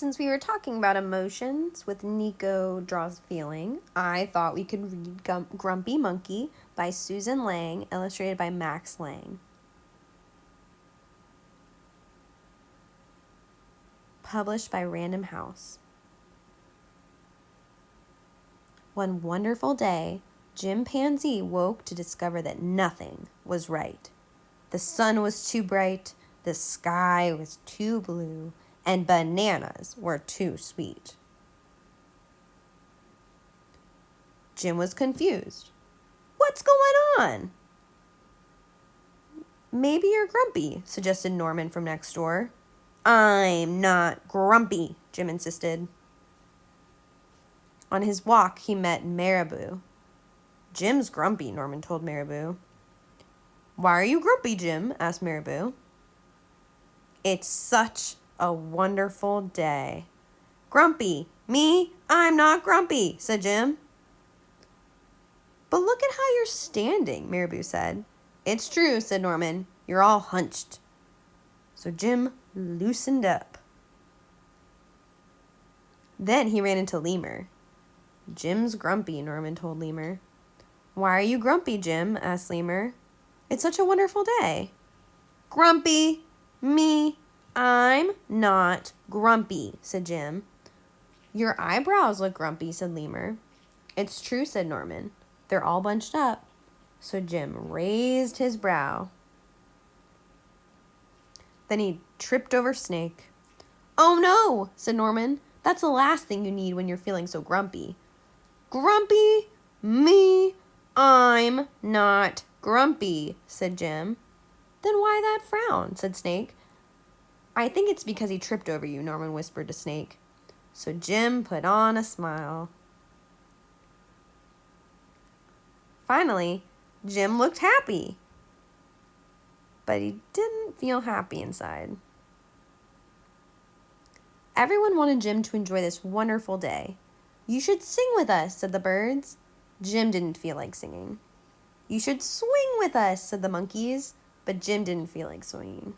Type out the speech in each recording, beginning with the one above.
Since we were talking about emotions with Nico Draws Feeling, I thought we could read Grumpy Monkey by Suzanne Lang, illustrated by Max Lang. Published by Random House. One wonderful day, Chimpanzee woke to discover that nothing was right. The sun was too bright, the sky was too blue, and bananas were too sweet. Jim was confused. What's going on? Maybe you're grumpy, suggested Norman from next door. I'm not grumpy, Jim insisted. On his walk, he met Marabou. Jim's grumpy, Norman told Marabou. Why are you grumpy, Jim? Asked Marabou. It's such a wonderful day. Grumpy? Me? I'm not grumpy, said Jim. But look at how you're standing, Marabou said. It's true, said Norman. You're all hunched. So Jim loosened up. Then he ran into Lemur. Jim's grumpy, Norman told Lemur. Why are you grumpy, Jim? Asked Lemur. It's such a wonderful day. Grumpy? Me? I'm not grumpy, said Jim. Your eyebrows look grumpy, said Lemur. It's true, said Norman. They're all bunched up. So Jim raised his brow. Then he tripped over Snake. Oh no, said Norman. That's the last thing you need when you're feeling so grumpy. Grumpy? Me? I'm not grumpy, said Jim. Then why that frown, said Snake. I think it's because he tripped over you, Norman whispered to Snake. So Jim put on a smile. Finally, Jim looked happy. But he didn't feel happy inside. Everyone wanted Jim to enjoy this wonderful day. You should sing with us, said the birds. Jim didn't feel like singing. You should swing with us, said the monkeys, but Jim didn't feel like swinging.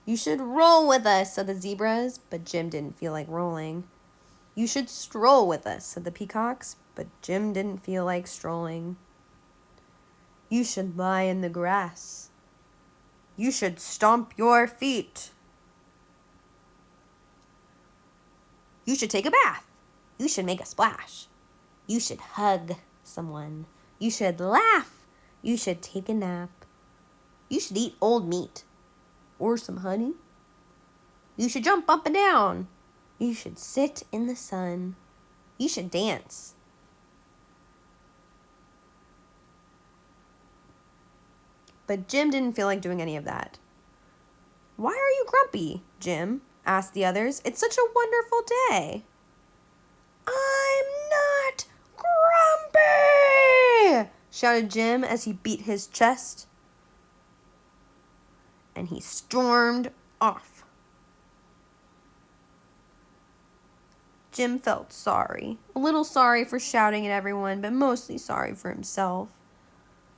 You should roll with us, said the zebras, but Jim didn't feel like rolling. You should stroll with us, said the peacocks, but Jim didn't feel like strolling. You should lie in the grass. You should stomp your feet. You should take a bath. You should make a splash. You should hug someone. You should laugh. You should take a nap. You should eat old meat or some honey. You should jump up and down. You should sit in the sun. You should dance. But Jim didn't feel like doing any of that. Why are you grumpy, Jim? Asked the others. It's such a wonderful day. I'm not grumpy, shouted Jim as he beat his chest. And he stormed off. Jim felt sorry. A little sorry for shouting at everyone, but mostly sorry for himself.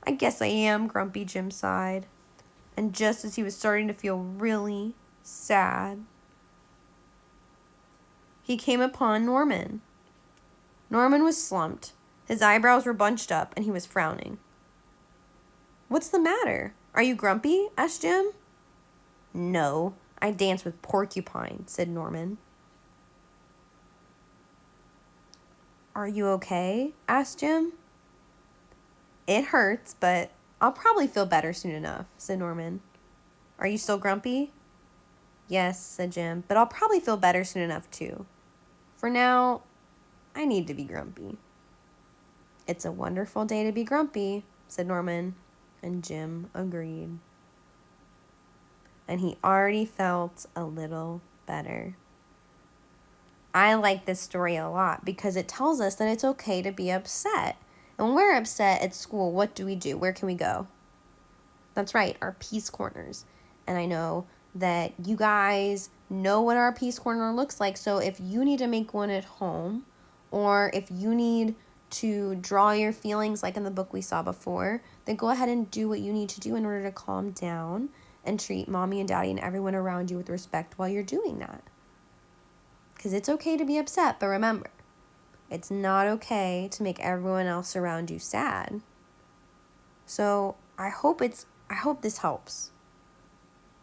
I guess I am grumpy, Jim sighed. And just as he was starting to feel really sad, he came upon Norman. Norman was slumped. His eyebrows were bunched up, and he was frowning. What's the matter? Are you grumpy? Asked Jim. No, I dance with porcupine, said Norman. Are you okay? Asked Jim. It hurts, but I'll probably feel better soon enough, said Norman. Are you still grumpy? Yes, said Jim, but I'll probably feel better soon enough too. For now, I need to be grumpy. It's a wonderful day to be grumpy, said Norman, and Jim agreed. And he already felt a little better. I like this story a lot because it tells us that it's okay to be upset. And when we're upset at school, what do? Where can we go? That's right, our peace corners. And I know that you guys know what our peace corner looks like. So if you need to make one at home, or if you need to draw your feelings like in the book we saw before, then go ahead and do what you need to do in order to calm down and treat mommy and daddy and everyone around you with respect while you're doing that. Because it's okay to be upset, but remember, it's not okay to make everyone else around you sad. So I hope this helps.